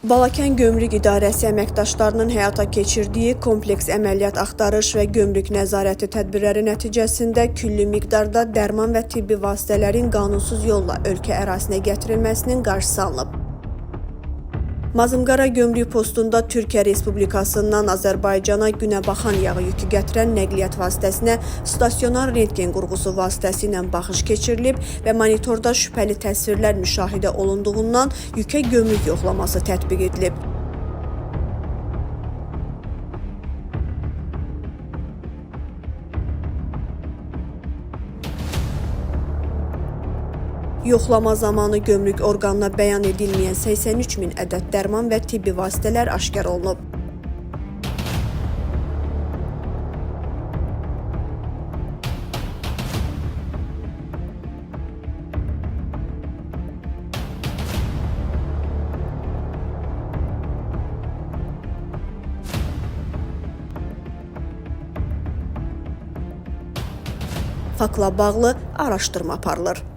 Balakən Gömrük İdarəsi əməkdaşlarının həyata keçirdiyi kompleks əməliyyat axtarış və gömrük nəzarəti tədbirləri nəticəsində külli miqdarda dərman və tibbi vasitələrin qanunsuz yolla ölkə ərazisinə gətirilməsinin qarşısı alınıb. Mazımqara Gömrük postunda Türkiyə Respublikasından Azərbaycana günəbaxan yağı yükü gətirən nəqliyyat vasitəsinə stasionar rentgen qurğusu vasitəsilə baxış keçirilib və monitorda şübhəli təsvirlər müşahidə olunduğundan yükə gömrük yoxlaması tətbiq edilib. Yoxlama zamanı gömrük orqanına bəyan edilməyən 83 min ədəd dərman və tibbi vasitələr aşkar olunub. Faktla bağlı araşdırma aparılır.